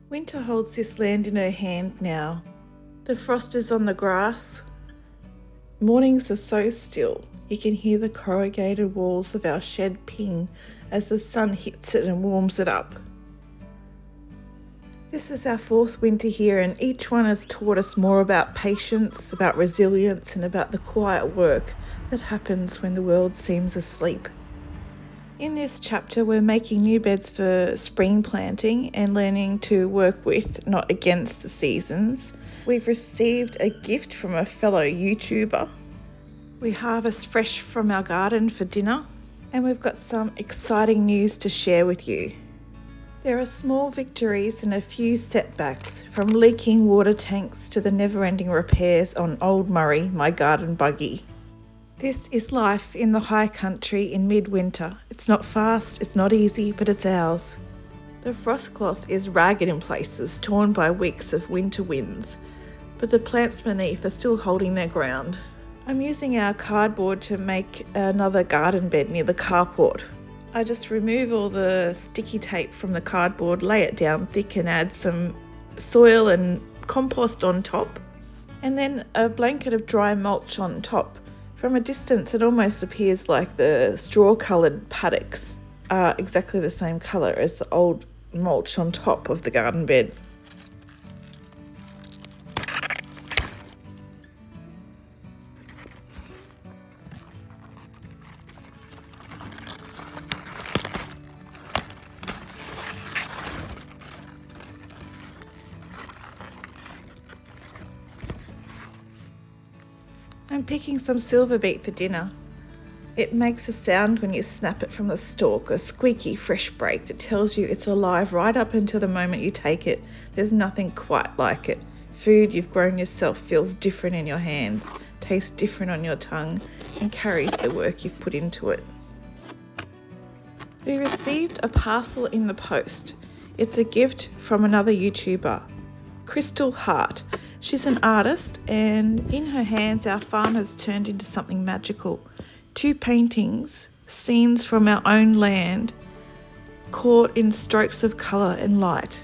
Winter holds this land in her hand now. The frost is on the grass. Mornings are so still, you can hear the corrugated walls of our shed ping as the sun hits it and warms it up. This is our fourth winter here, and each one has taught us more about patience, about resilience, and about the quiet work that happens when the world seems asleep. In this chapter, we're making new beds for spring planting and learning to work with, not against, the seasons. We've received a gift from a fellow YouTuber. We harvest fresh from our garden for dinner, and we've got some exciting news to share with you. There are small victories and a few setbacks, from leaking water tanks to the never-ending repairs on Old Murray, my garden buggy. This is life in the high country in midwinter. It's not fast, it's not easy, but it's ours. The frost cloth is ragged in places, torn by weeks of winter winds, but the plants beneath are still holding their ground. I'm using our cardboard to make another garden bed near the carport. I just remove all the sticky tape from the cardboard, lay it down thick and add some soil and compost on top, and then a blanket of dry mulch on top. From a distance it almost appears like the straw-coloured paddocks are exactly the same colour as the old mulch on top of the garden bed. I'm picking some silverbeet for dinner. It makes a sound when you snap it from the stalk, a squeaky fresh break that tells you it's alive right up until the moment you take it. There's nothing quite like it. Food you've grown yourself feels different in your hands, tastes different on your tongue, and carries the work you've put into it. We received a parcel in the post. It's a gift from another YouTuber, Crystal Heart. She's an artist, and in her hands our farm has turned into something magical. 2 paintings, scenes from our own land, caught in strokes of colour and light.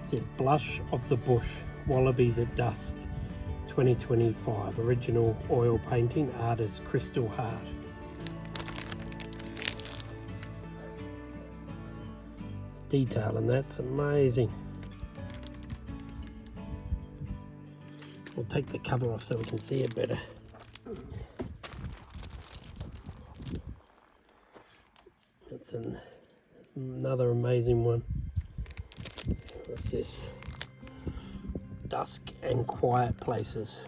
It says Blush of the Bush, Wallabies at Dusk, 2025. Original oil painting, artist Crystal Heart. Detail in that's amazing. We'll take the cover off so we can see it better. That's another amazing one. What's this? Dusk and quiet places.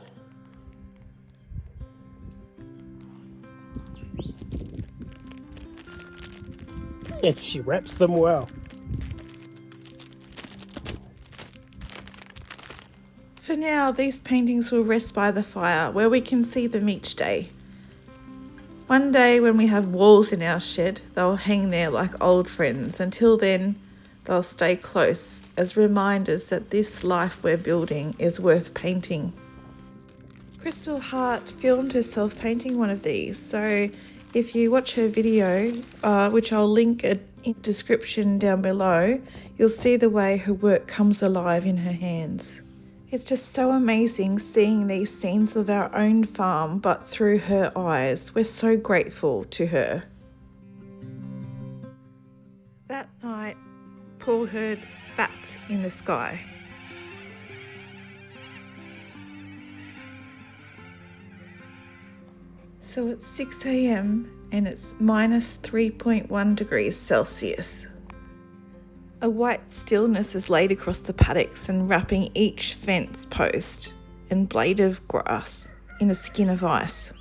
And she wraps them well. For now, these paintings will rest by the fire where we can see them each day. One day when we have walls in our shed, they'll hang there like old friends. Until then, they'll stay close as reminders that this life we're building is worth painting. Crystal Heart filmed herself painting one of these, so if you watch her video, which I'll link in the description down below, you'll see the way her work comes alive in her hands. It's just so amazing seeing these scenes of our own farm, but through her eyes. We're so grateful to her. That night, Paul heard bats in the sky. So it's 6 a.m. and it's minus 3.1 degrees Celsius. A white stillness is laid across the paddocks and wrapping each fence post and blade of grass in a skin of ice.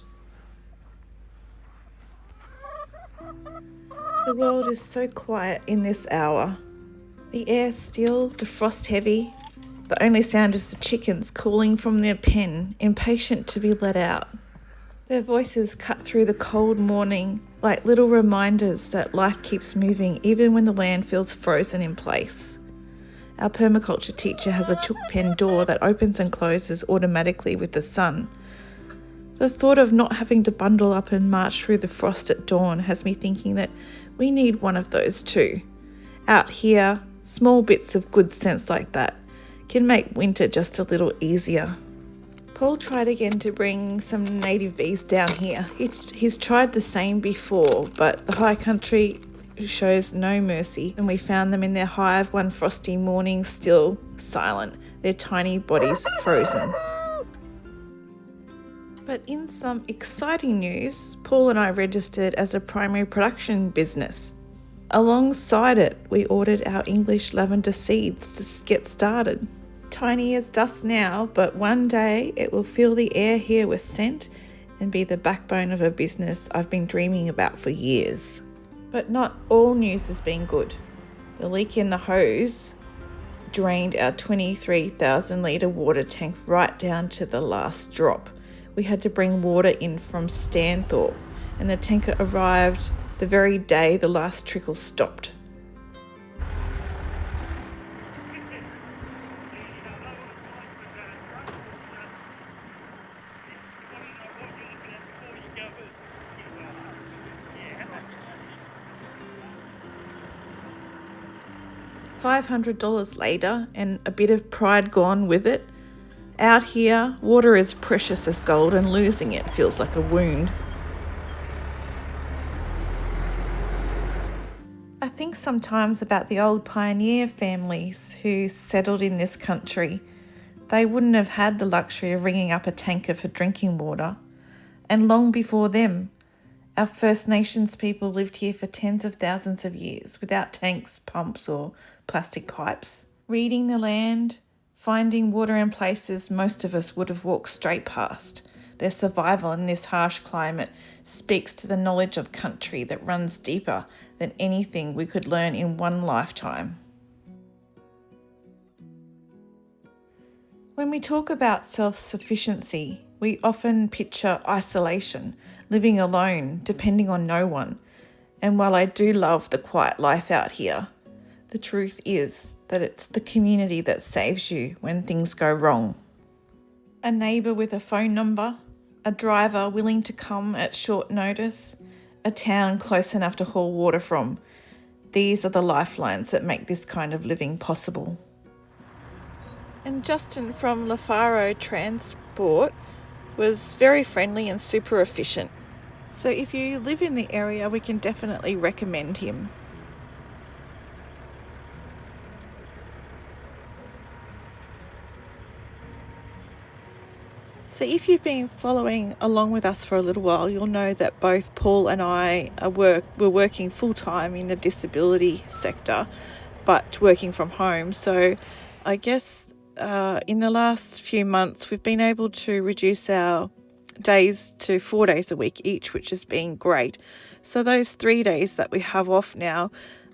The world is so quiet in this hour. The air still, the frost heavy. The only sound is the chickens calling from their pen, impatient to be let out. Their voices cut through the cold morning like little reminders that life keeps moving even when the land feels frozen in place. Our permaculture teacher has a chook pen door that opens and closes automatically with the sun. The thought of not having to bundle up and march through the frost at dawn has me thinking that we need one of those too. Out here, small bits of good sense like that can make winter just a little easier. Paul tried again to bring some native bees down here. He's tried the same before, but the high country shows no mercy, and we found them in their hive one frosty morning, still silent, their tiny bodies frozen. But in some exciting news, Paul and I registered as a primary production business. Alongside it, we ordered our English lavender seeds to get started. Tiny as dust now, but one day it will fill the air here with scent and be the backbone of a business I've been dreaming about for years. But not all news has been good. The leak in the hose drained our 23,000 litre water tank right down to the last drop. We had to bring water in from Stanthorpe, and the tanker arrived the very day the last trickle stopped. $500 later, and a bit of pride gone with it. Out here, water is precious as gold, and losing it feels like a wound. I think sometimes about the old pioneer families who settled in this country. They wouldn't have had the luxury of ringing up a tanker for drinking water. And long before them, our First Nations people lived here for tens of thousands of years without tanks, pumps or plastic pipes. Reading the land, finding water in places most of us would have walked straight past. Their survival in this harsh climate speaks to the knowledge of country that runs deeper than anything we could learn in one lifetime. When we talk about self-sufficiency, we often picture isolation, living alone, depending on no one. And while I do love the quiet life out here, the truth is that it's the community that saves you when things go wrong. A neighbour with a phone number, a driver willing to come at short notice, a town close enough to haul water from. These are the lifelines that make this kind of living possible. And Justin from Lafaro Transport was very friendly and super efficient. So if you live in the area, we can definitely recommend him. So if you've been following along with us for a little while, you'll know that both Paul and I were working full-time in the disability sector, but working from home. So I guess in the last few months, we've been able to reduce our days to 4 days a week each, which has been great. So those 3 days that we have off now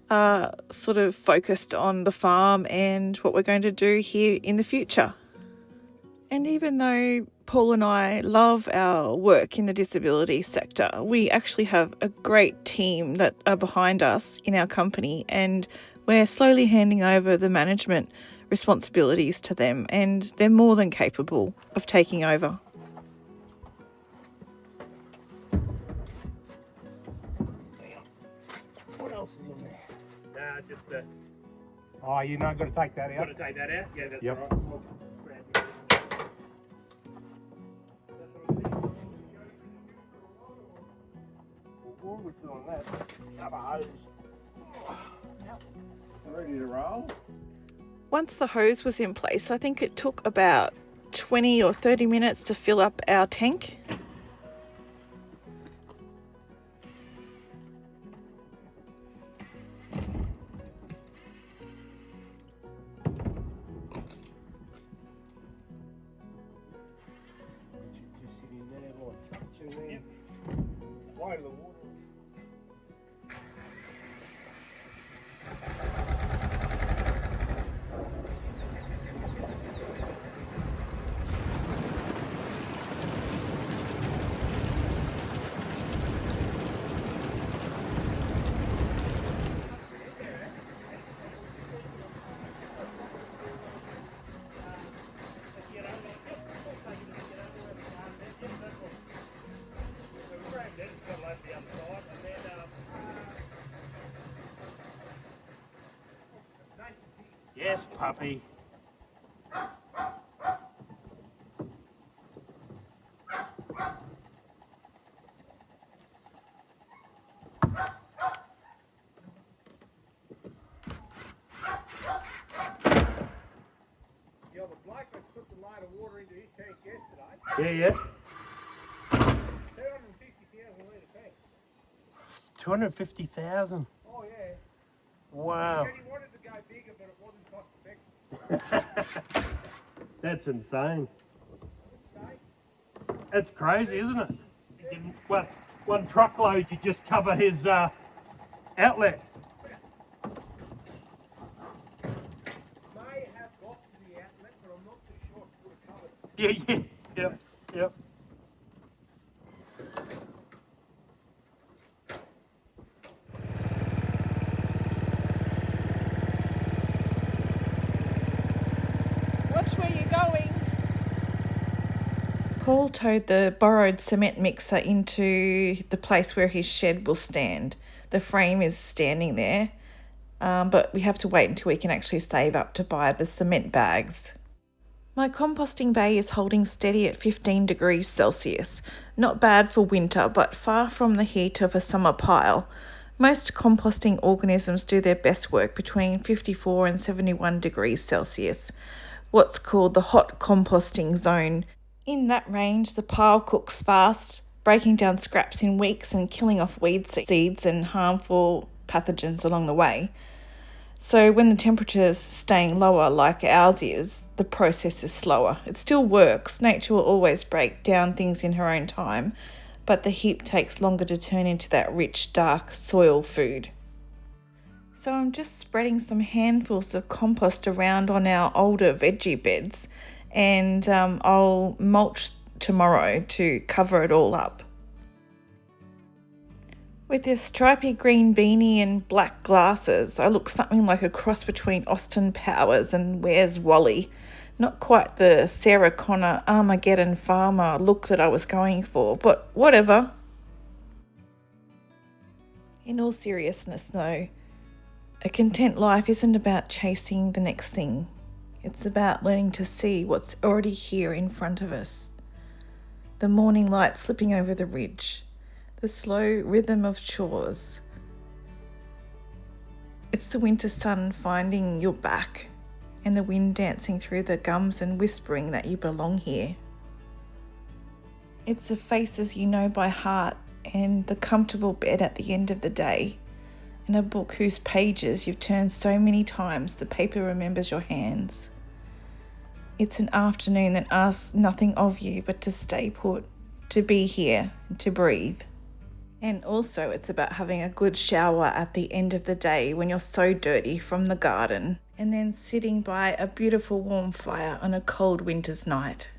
are sort of focused on the farm and what we're going to do here in the future. And even though Paul and I love our work in the disability sector, we actually have a great team that are behind us in our company, and we're slowly handing over the management responsibilities to them, and they're more than capable of taking over. What else is in there? Nah, just the. Oh, you're not going to take that out? Got to take that out? Yeah, that's Yep. all right. While we're doing that, have a hose. Ready to roll? Once the hose was in place, I think it took about 20 or 30 minutes to fill up our tank. Just sit in there like such, and then flow the water. then it's got over the other side, and then yes, puppy. Yeah, the bloke that put the load of water into his tank yesterday, Yeah. 250,000 litre tank. 250,000. Oh yeah. Wow. He said he wanted to go bigger, but it wasn't cost effective. That's insane. Say, That's crazy, isn't it? You can, one truckload, you just cover his outlet. may have got to the outlet, but I'm not too sure if it would have covered it. Yep. Watch where you're going. Paul towed the borrowed cement mixer into the place where his shed will stand. The frame is standing there, but we have to wait until we can actually save up to buy the cement bags. My composting bay is holding steady at 15 degrees Celsius. Not bad for winter, but far from the heat of a summer pile. Most composting organisms do their best work between 54 and 71 degrees Celsius, what's called the hot composting zone. In that range, the pile cooks fast, breaking down scraps in weeks and killing off weed seeds and harmful pathogens along the way. So when the temperature's staying lower like ours is, the process is slower. It still works. Nature will always break down things in her own time, but the heap takes longer to turn into that rich, dark soil food. So I'm just spreading some handfuls of compost around on our older veggie beds, and I'll mulch tomorrow to cover it all up. With this stripy green beanie and black glasses, I look something like a cross between Austin Powers and Where's Wally. Not quite the Sarah Connor Armageddon farmer look that I was going for, but whatever. In all seriousness though, a content life isn't about chasing the next thing. It's about learning to see what's already here in front of us. The morning light slipping over the ridge, the slow rhythm of chores. It's the winter sun finding your back and the wind dancing through the gums and whispering that you belong here. It's the faces you know by heart and the comfortable bed at the end of the day, and a book whose pages you've turned so many times the paper remembers your hands. It's an afternoon that asks nothing of you but to stay put, to be here, and to breathe. And also it's about having a good shower at the end of the day when you're so dirty from the garden, and then sitting by a beautiful warm fire on a cold winter's night.